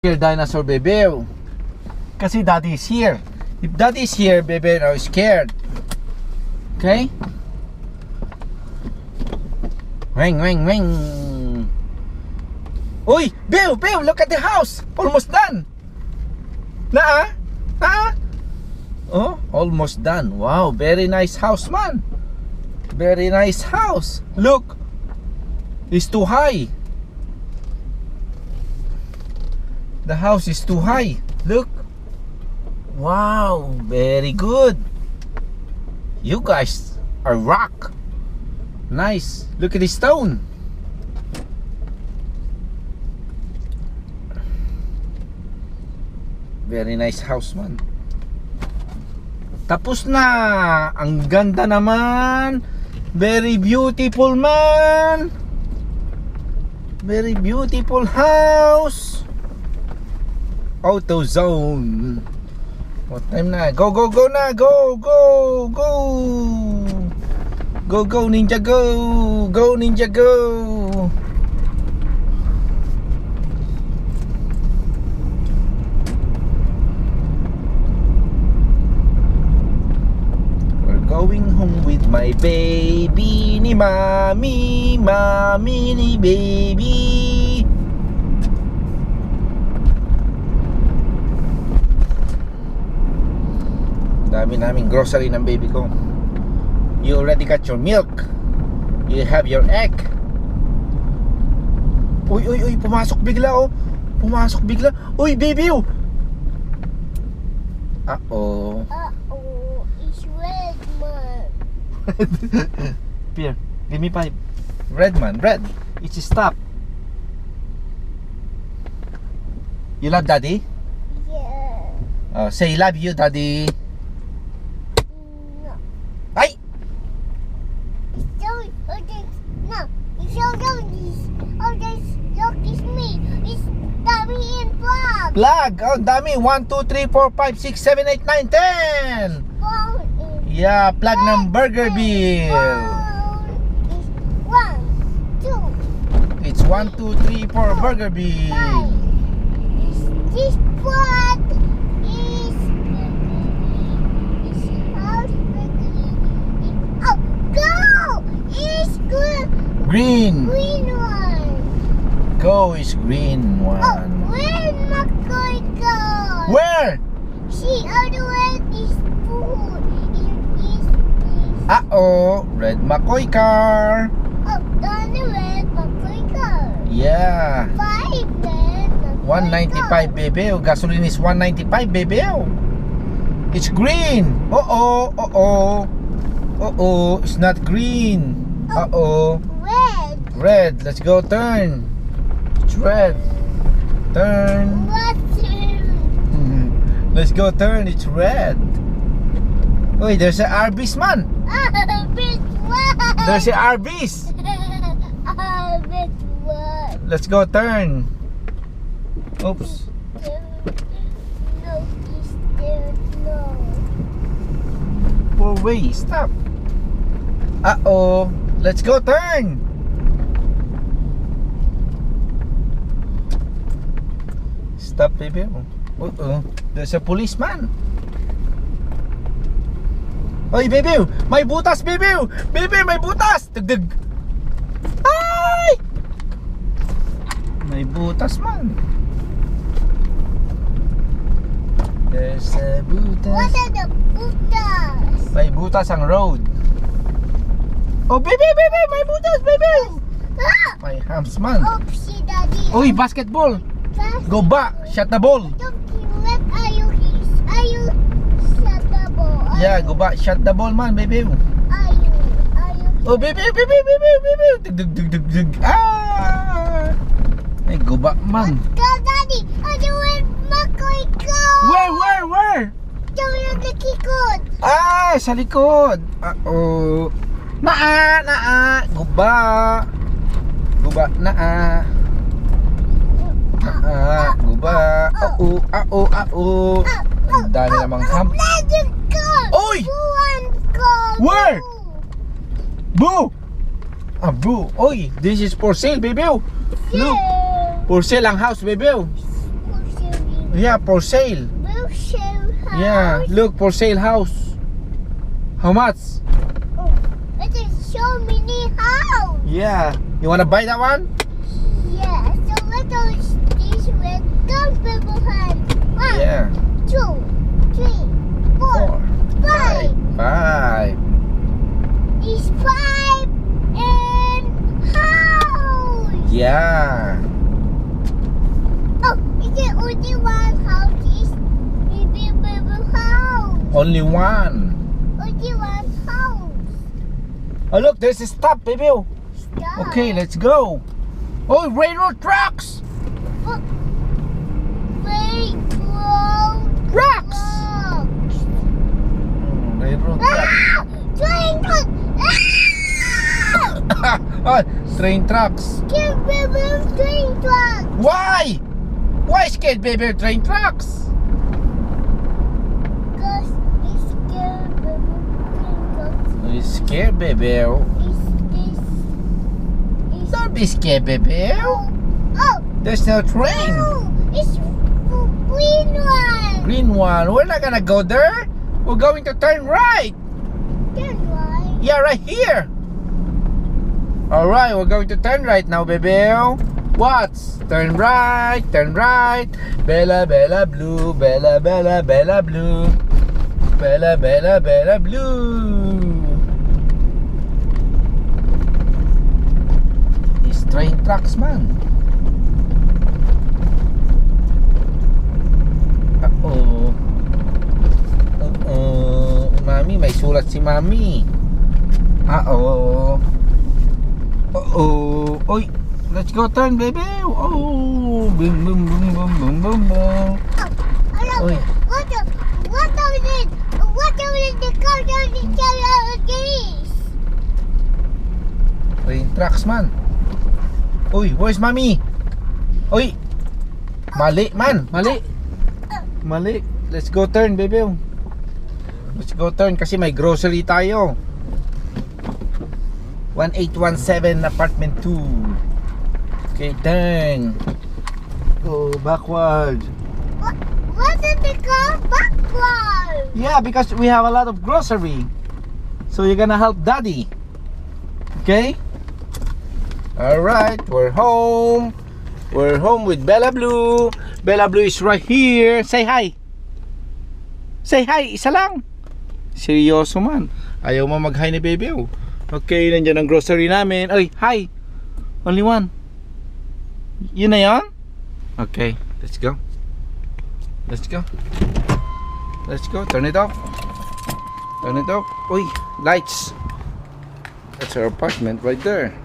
Here, dinosaur baby. Kasi daddy is here. If daddy is here, baby now is scared. Okay? Ring, ring, ring. Uy, Bill, look at the house. Almost done. Na? Oh, almost done. Wow, very nice house, man. Very nice house. Look. It's too high. The house is too high. Look. Wow, very good. You guys are rock. Nice. Look at the stone. Very nice house, man. Tapos na. Ang ganda naman. Very beautiful, man. Very beautiful house. AutoZone. What time na? Go na. Go ninja, go ninja, go. We're going home with my baby ni mami ni baby. Dami naming grocery ng baby ko. You already got your milk. You have your egg. Uy, pumasok bigla, oh. Pumasok bigla. Uy, baby, oh. Uh-oh. It's red man. Here, give me 5. Red man, red. It's a stop. You love daddy? Yeah. Say love you, daddy. No. Ay! No. It's so look, it's me. It's Daddy in plug. Plug! Oh, dami. 1, 2, 3, 4, 5, 6, 7, 8, 9, 10. Phone is Yeah, plug ng Burger Bill. Phone is 1, 2. It's 1, 2, 3, 4 Burger Bill. 5. This plug is house. Oh, go! It's good. Green. Green one. Go is green Oh, one. where's McCoy go? Where? See, otherwise this food is Uh-oh. Red McCoy car. oh, on the red McCoy car. Yeah. 5 red McCoy 195 baby. Gasoline is 195 baby. It's green. Uh-oh. It's not green. Uh-oh. Red. Red. Let's go turn. It's red. Turn. What's it? Let's go turn. It's red. Wait, there's a Arby's, man. Big one. There's a Arby's. Big one. Let's go turn. Oops. No, it's there. No. Oh, wait. Stop. Uh-oh. Let's go turn. Stop, baby. Uh-oh. There's a policeman. Oy, baby. May butas, baby. Baby, may butas. Dagdag. Ay! May butas, man. There's a butas. What are the butas? May butas ang road. Oh, baby, may butas, baby. Ah! May hams, man. Oopsie, Daddy. Uy, basketball. Fast. Go back. Shot the ball. What are you? Are you shut the ball? Yeah, go back. Shot the ball, man, baby. Are you? Oh, baby. Dug. Ah! Hey, go back, man. Go, Daddy. Are you with McCoy go? Where? Don't you the kikod? Ah, sa likod. Uh-oh. Naa. Guba. Naa. Guba. Oo. Ang dami namang ham. Let it go. Oy! Go. Where? Boo! Boo. Oy, this is for sale, baby. Look. For sale ang house, baby. For Yeah, for sale. We'll show house. Yeah, look, for sale house. How much? Oh, it is so many house. Yeah. You wanna buy that one? Yeah, so let us this with Beforehand. One, Yeah. 2, 3, 4, 5. 5. It's 5 and house. Yeah. Oh, is it only one house? Is maybe house? Only one. Only one house. Oh look, there's a stop, baby. Stop. Okay, let's go. Oh, railroad tracks. Oh. Wait, whoa. Tracks. Rocks. Railroad tracks. Ah! Train truck. Ah! Oh, train tracks. Can't remember train truck. Why? Why scared, baby? Train tracks. Because it's scared remember train trucks. Are you scared, baby? Is this? Is Don't be scared, baby. oh, oh, There's no train. oh, it's green one. Green one. We're not gonna go there. We're going to turn right. Turn right. Yeah, right here. Alright, we're going to turn right now, baby. What? Turn right, turn right. Bella, bella, blue. Bella, bella, bella, blue. Bella, bella, bella, blue. These train tracks, man. Uh-oh. Uh-oh. Mami, may sulat si Mami. Uh-oh. Uh-oh. Oy, let's go turn, baby. Oh, boom, boom, boom, boom, boom, boom, boom. Oi. What are it? What are it? The car down the trees. Train tracks, man. Uy, where's Mami? Uy. Mali, man. Mali. Mali. Let's go turn, baby. Let's go turn kasi may grocery tayo. 1817 apartment 2. Okay, turn. Go backward. What is the car backward? Yeah, because we have a lot of grocery. So you're gonna help daddy. Okay? Alright, we're home. We're home with Bella Blue. Bella Blue is right here. Say hi. Say hi, isa lang. Seryoso man. Ayaw mo mag-hi ni baby. Oh. Okay, nandiyan ang grocery namin. Oy, hi. Only one. Yun na yun? Okay, let's go. Let's go. Let's go. Turn it off. Turn it off. Uy, lights. That's our apartment right there.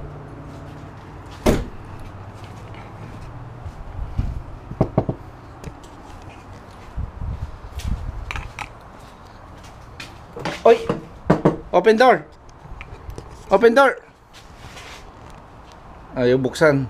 Oy! Open door! Open door! Ayaw buksan.